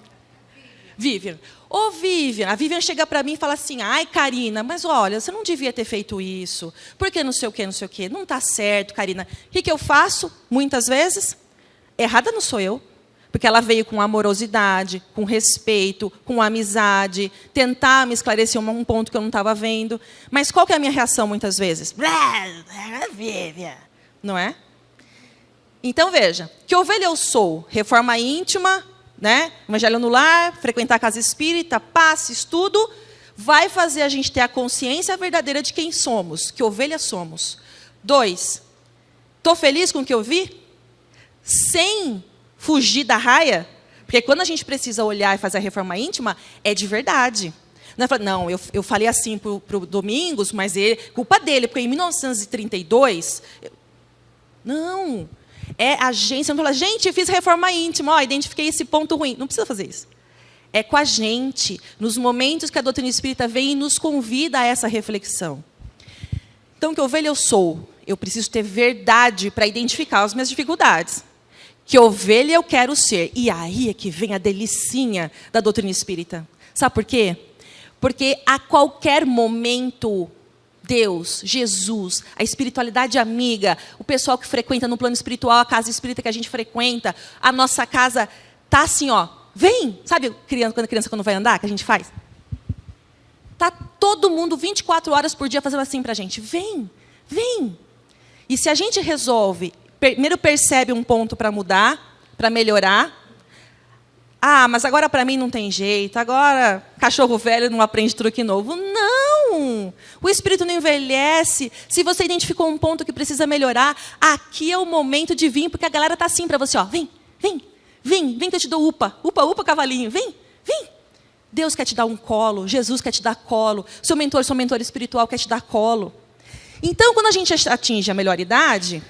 Vivian. Ô, Vivian, a Vivian chega para mim e fala assim, ai, Karina, mas olha, você não devia ter feito isso. Porque não sei o quê, não sei o quê. Não está certo, Karina. O que eu faço, muitas vezes? Errada não sou eu. Porque ela veio com amorosidade, com respeito, com amizade, tentar me esclarecer um ponto que eu não estava vendo. Mas qual que é a minha reação, muitas vezes? Não é? Então, veja, que ovelha eu sou? Reforma íntima, né? Evangelho no lar, frequentar a casa espírita, passe, estudo, vai fazer a gente ter a consciência verdadeira de quem somos, que ovelha somos. 2, estou feliz com o que eu vi? Sem fugir da raia, porque quando a gente precisa olhar e fazer a reforma íntima, é de verdade. Não, eu falei assim para o Domingos, mas culpa dele, porque em 1932... Não, é a gente, você não fala, gente, fiz reforma íntima, identifiquei esse ponto ruim. Não precisa fazer isso. É com a gente, nos momentos que a doutrina espírita vem e nos convida a essa reflexão. Então, que ovelha eu sou? Eu preciso ter verdade para identificar as minhas dificuldades. Que ovelha eu quero ser. E aí é que vem a delicinha da doutrina espírita. Sabe por quê? Porque a qualquer momento, Deus, Jesus, a espiritualidade amiga, o pessoal que frequenta no plano espiritual, a casa espírita que a gente frequenta, a nossa casa está assim, ó, vem. Sabe quando a criança quando vai andar, que a gente faz? Está todo mundo 24 horas por dia fazendo assim para a gente. Vem, vem. E se a gente resolve... Primeiro percebe um ponto para mudar, para melhorar. Mas agora para mim não tem jeito. Agora cachorro velho não aprende truque novo. Não! O espírito não envelhece. Se você identificou um ponto que precisa melhorar, aqui é o momento de vir, porque a galera está assim para você. Ó, vem, vem, vem, vem que eu te dou upa. Upa, upa, cavalinho. Vem, vem. Deus quer te dar um colo. Jesus quer te dar colo. Seu mentor espiritual quer te dar colo. Então, quando a gente atinge a melhor idade...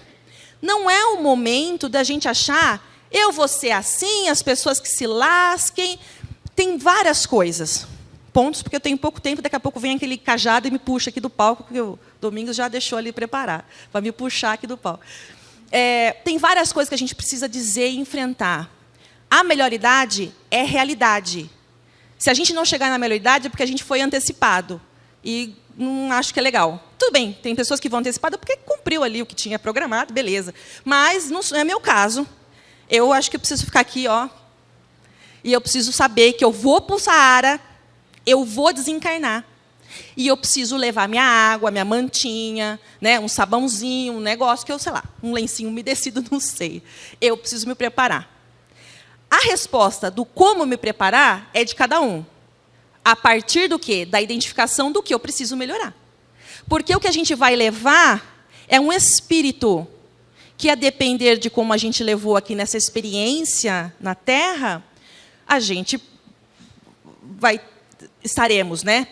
Não é o momento da gente achar, eu vou ser assim, as pessoas que se lasquem. Tem várias coisas. Pontos, porque eu tenho pouco tempo, daqui a pouco vem aquele cajado e me puxa aqui do palco, porque o Domingos já deixou ali preparar, para me puxar aqui do palco. Tem várias coisas que a gente precisa dizer e enfrentar. A melhor idade é realidade. Se a gente não chegar na melhor idade, é porque a gente foi antecipado. E não acho que é legal. Tudo bem, tem pessoas que vão antecipadas porque cumpriu ali o que tinha programado, beleza. Mas não é meu caso. Eu acho que eu preciso ficar aqui, ó. E eu preciso saber que eu vou para o Saara, eu vou desencarnar. E eu preciso levar minha água, minha mantinha, né, um sabãozinho, um negócio que eu, sei lá, um lencinho umedecido, não sei. Eu preciso me preparar. A resposta do como me preparar é de cada um. A partir do quê? Da identificação do que eu preciso melhorar. Porque o que a gente vai levar é um espírito que, a depender de como a gente levou aqui nessa experiência na Terra, a gente estaremos, né,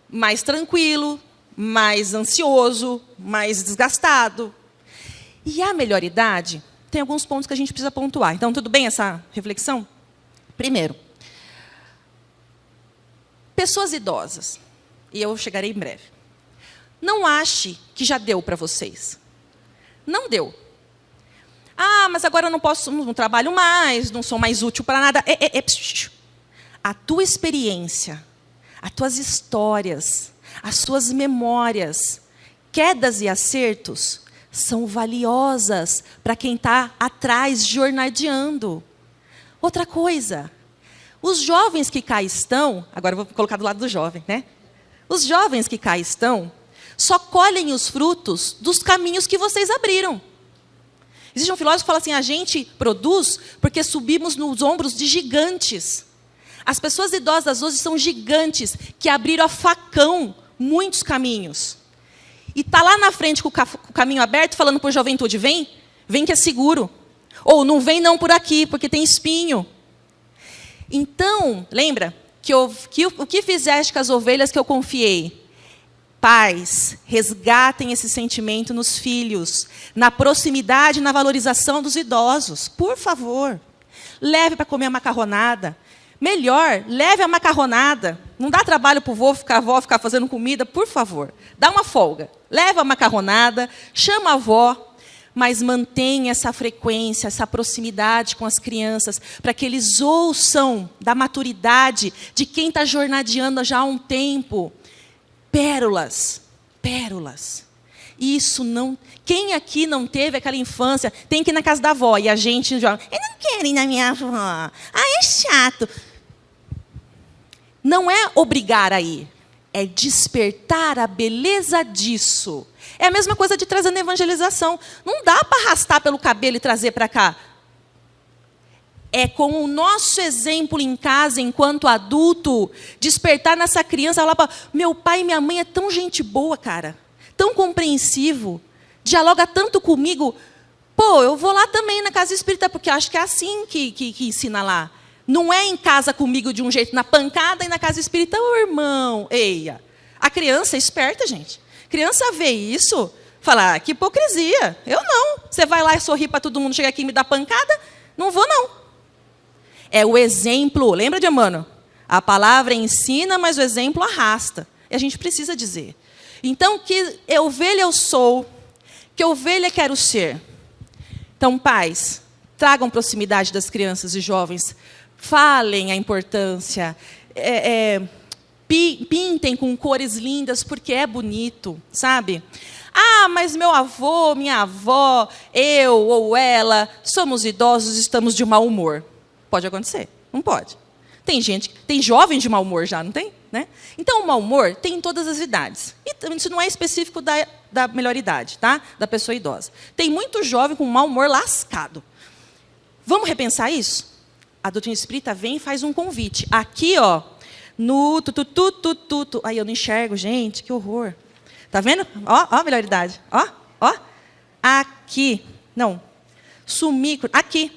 mais tranquilo, mais ansioso, mais desgastado. E a melhor idade tem alguns pontos que a gente precisa pontuar. Então, tudo bem essa reflexão? Primeiro, pessoas idosas, e eu chegarei em breve, não ache que já deu para vocês. Não deu. Mas agora eu não posso, não trabalho mais, não sou mais útil para nada. A tua experiência, as tuas histórias, as suas memórias, quedas e acertos, são valiosas para quem está atrás jornadeando. Outra coisa, os jovens que cá estão, agora eu vou colocar do lado do jovem, né? Os jovens que cá estão só colhem os frutos dos caminhos que vocês abriram. Existe um filósofo que fala assim, a gente produz porque subimos nos ombros de gigantes. As pessoas idosas hoje são gigantes que abriram a facão muitos caminhos. E está lá na frente com o caminho aberto, falando para a juventude, vem que é seguro. Ou não vem não por aqui, porque tem espinho. Então, lembra que o que fizeste com as ovelhas que eu confiei? Pais, resgatem esse sentimento nos filhos, na proximidade e na valorização dos idosos. Por favor, leve para comer a macarronada. Melhor, leve a macarronada. Não dá trabalho para a avó ficar fazendo comida, por favor. Dá uma folga. Leva a macarronada, chama a avó, mas mantenha essa frequência, essa proximidade com as crianças, para que eles ouçam da maturidade de quem está jornadeando já há um tempo. Pérolas, pérolas. Isso não... Quem aqui não teve aquela infância, tem que ir na casa da avó, e a gente... Eu não quero ir na minha avó. Ah, é chato. Não é obrigar a ir, é despertar a beleza disso. É a mesma coisa de trazer na evangelização. Não dá para arrastar pelo cabelo e trazer para cá. É com o nosso exemplo em casa, enquanto adulto, despertar nessa criança, falar para meu pai e minha mãe é tão gente boa, cara, tão compreensivo, dialoga tanto comigo. Pô, eu vou lá também na casa espírita, porque acho que é assim que ensina lá. Não é em casa comigo de um jeito, na pancada, e na casa espírita, ô irmão, eia. A criança é esperta, gente. Criança vê isso, fala, que hipocrisia. Eu não. Você vai lá e sorri para todo mundo, chega aqui e me dá pancada? Não vou, não. É o exemplo. Lembra de Emmanuel? A palavra ensina, mas o exemplo arrasta. E a gente precisa dizer. Então, que ovelha eu sou, que ovelha quero ser. Então, pais, tragam proximidade das crianças e jovens. Falem a importância. Pintem com cores lindas, porque é bonito, sabe? Ah, mas meu avô, minha avó, eu ou ela, somos idosos, estamos de mau humor. Pode acontecer? Não pode. Tem jovens de mau humor já, não tem? Né? Então, o mau humor tem em todas as idades. E isso não é específico da melhor idade, tá? Da pessoa idosa. Tem muito jovem com mau humor lascado. Vamos repensar isso? A doutrina espírita vem e faz um convite. Aqui, ó, no tutututututu. Aí eu não enxergo, gente, que horror. Tá vendo? Ó, a melhor idade. Ó. Aqui. Não. Sumir. Aqui.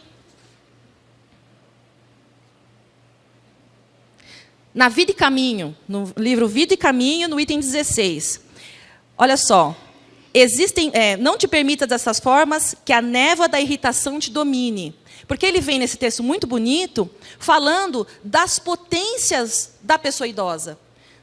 Na Vida e Caminho, no livro Vida e Caminho, no item 16. Olha só. Não te permita dessas formas que a névoa da irritação te domine. Porque ele vem nesse texto muito bonito, falando das potências da pessoa idosa.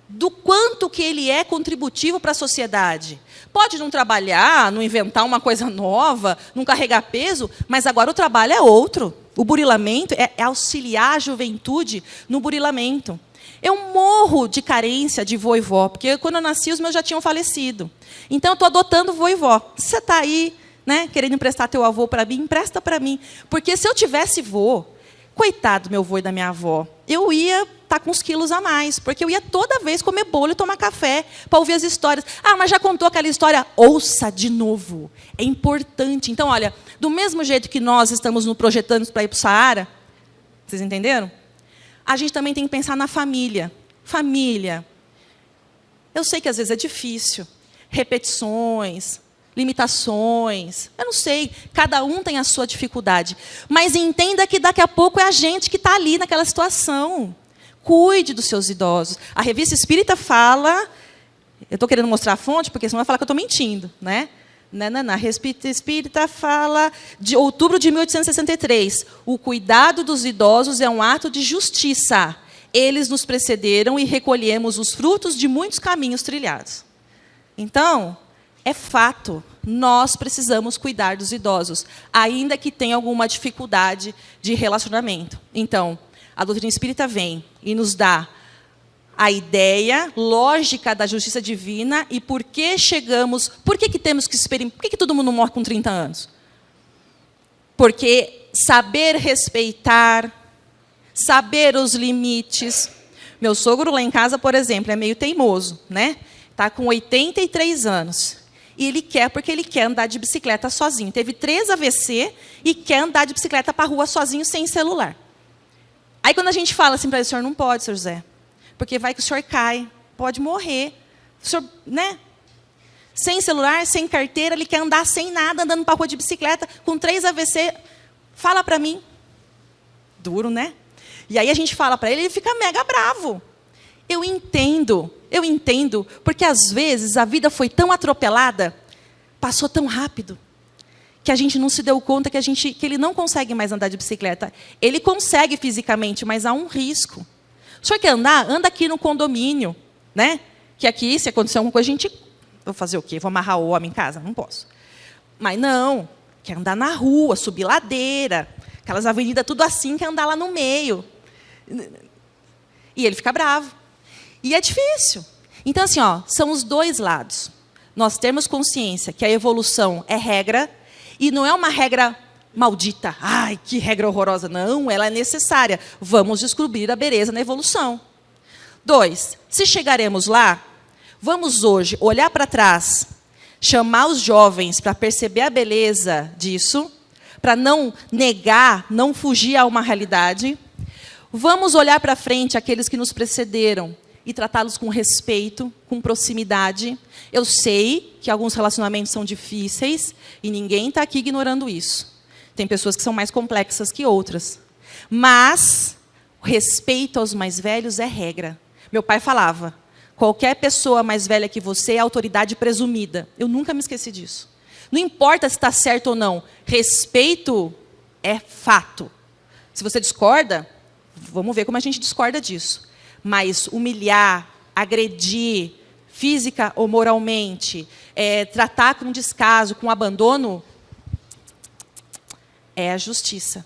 Do quanto que ele é contributivo para a sociedade. Pode não trabalhar, não inventar uma coisa nova, não carregar peso, mas agora o trabalho é outro. O burilamento é auxiliar a juventude no burilamento. Eu morro de carência de vô e vó, porque quando eu nasci, os meus já tinham falecido. Então, eu estou adotando vô e vó. Se você está aí, né, querendo emprestar teu avô para mim, empresta para mim. Porque se eu tivesse vô, coitado do meu vô e da minha avó, eu ia estar com uns quilos a mais, porque eu ia toda vez comer bolo e tomar café para ouvir as histórias. Ah, mas já contou aquela história? Ouça de novo. É importante. Então, olha, do mesmo jeito que nós estamos nos projetando para ir para o Saara, vocês entenderam? A gente também tem que pensar na família. Família. Eu sei que às vezes é difícil. Repetições, limitações. Eu não sei, cada um tem a sua dificuldade. Mas entenda que daqui a pouco é a gente que está ali naquela situação. Cuide dos seus idosos. A Revista Espírita fala... Eu estou querendo mostrar a fonte, porque senão vai falar que eu estou mentindo, né? A Revista Espírita fala de outubro de 1863. O cuidado dos idosos é um ato de justiça. Eles nos precederam e recolhemos os frutos de muitos caminhos trilhados. Então, é fato, nós precisamos cuidar dos idosos, ainda que tenha alguma dificuldade de relacionamento. Então, a doutrina espírita vem e nos dá a ideia lógica da justiça divina e por que chegamos... Por que temos que experimentar? Por que todo mundo morre com 30 anos? Porque saber respeitar, saber os limites. Meu sogro lá em casa, por exemplo, é meio teimoso, né? Está com 83 anos. E ele quer, porque ele quer andar de bicicleta sozinho. Teve 3 AVC e quer andar de bicicleta para a rua sozinho, sem celular. Aí, quando a gente fala assim para ele, o senhor não pode, senhor José, porque vai que o senhor cai, pode morrer. O senhor, né? Sem celular, sem carteira, ele quer andar sem nada, andando para a rua de bicicleta, com 3 AVC. Fala para mim. Duro, né? E aí a gente fala para ele, ele fica mega bravo. Eu entendo, porque às vezes a vida foi tão atropelada, passou tão rápido, que a gente não se deu conta que ele não consegue mais andar de bicicleta. Ele consegue fisicamente, mas há um risco. O senhor quer andar? Anda aqui no condomínio, né? Que aqui, se acontecer alguma coisa, a gente... Vou fazer o quê? Vou amarrar o homem em casa? Não posso. Mas não, quer andar na rua, subir ladeira, aquelas avenidas tudo assim, quer andar lá no meio. E ele fica bravo. E é difícil. Então, assim, são os dois lados. Nós temos consciência que a evolução é regra, e não é uma regra maldita. Ai, que regra horrorosa. Não, ela é necessária. Vamos descobrir a beleza na evolução. 2, se chegaremos lá, vamos hoje olhar para trás, chamar os jovens para perceber a beleza disso, para não negar, não fugir a uma realidade. Vamos olhar para frente aqueles que nos precederam e tratá-los com respeito, com proximidade. Eu sei que alguns relacionamentos são difíceis e ninguém está aqui ignorando isso. Tem pessoas que são mais complexas que outras. Mas o respeito aos mais velhos é regra. Meu pai falava, qualquer pessoa mais velha que você é autoridade presumida. Eu nunca me esqueci disso. Não importa se está certo ou não, respeito é fato. Se você discorda, vamos ver como a gente discorda disso. Mas humilhar, agredir, física ou moralmente, tratar com descaso, com abandono, é a justiça.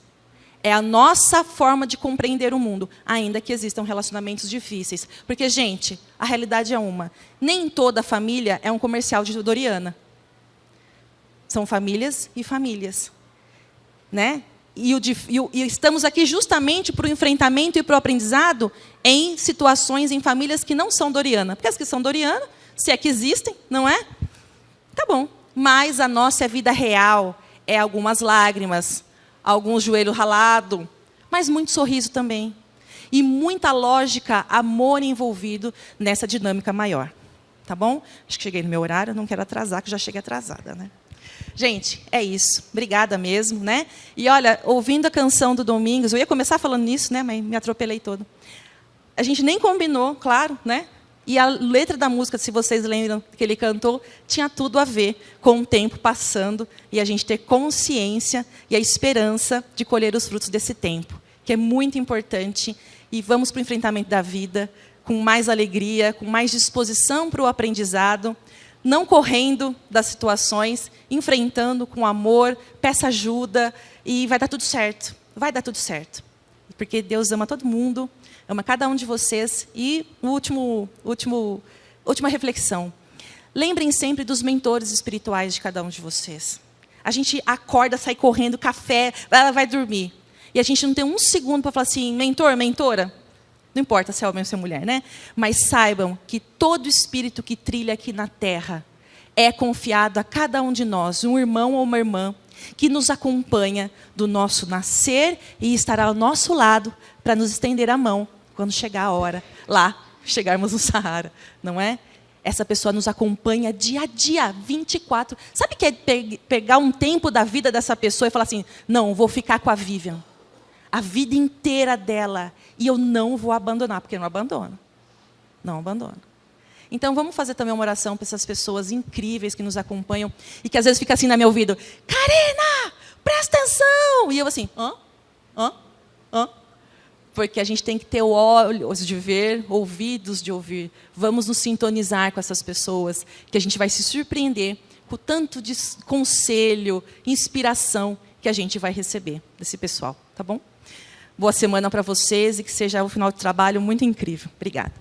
É a nossa forma de compreender o mundo, ainda que existam relacionamentos difíceis. Porque, gente, a realidade é uma. Nem toda família é um comercial de Doriana. São famílias e famílias. Né? E estamos aqui justamente para o enfrentamento e para o aprendizado em situações, em famílias que não são Doriana. Porque as que são Doriana, se é que existem, não é? Tá bom. Mas a nossa vida real é algumas lágrimas, alguns joelhos ralados, mas muito sorriso também. E muita lógica, amor envolvido nessa dinâmica maior. Tá bom? Acho que cheguei no meu horário, não quero atrasar, que já cheguei atrasada, né? Gente, é isso. Obrigada mesmo, né? E olha, ouvindo a canção do Domingos, eu ia começar falando nisso, né? Mas me atropelei todo. A gente nem combinou, claro, né? E a letra da música, se vocês lembram que ele cantou, tinha tudo a ver com o tempo passando e a gente ter consciência e a esperança de colher os frutos desse tempo, que é muito importante. E vamos para o enfrentamento da vida com mais alegria, com mais disposição para o aprendizado, não correndo das situações, enfrentando com amor, peça ajuda e vai dar tudo certo. Vai dar tudo certo. Porque Deus ama todo mundo, ama cada um de vocês. E última reflexão. Lembrem sempre dos mentores espirituais de cada um de vocês. A gente acorda, sai correndo, café, vai dormir. E a gente não tem um segundo para falar assim, mentor, mentora. Não importa se é homem ou se é mulher, né? Mas saibam que todo espírito que trilha aqui na Terra é confiado a cada um de nós, um irmão ou uma irmã, que nos acompanha do nosso nascer e estará ao nosso lado para nos estender a mão quando chegar a hora, lá, chegarmos no Saara, não é? Essa pessoa nos acompanha dia a dia, 24. Sabe o que é pegar um tempo da vida dessa pessoa e falar assim, não, vou ficar com a Vivian. A vida inteira dela. E eu não vou abandonar, porque eu não abandono. Não abandono. Então, vamos fazer também uma oração para essas pessoas incríveis que nos acompanham e que às vezes fica assim no meu ouvido, Karina, presta atenção! E eu assim, Porque a gente tem que ter olhos de ver, ouvidos de ouvir. Vamos nos sintonizar com essas pessoas, que a gente vai se surpreender com o tanto de conselho, inspiração que a gente vai receber desse pessoal, tá bom? Boa semana para vocês e que seja um final de trabalho muito incrível. Obrigada.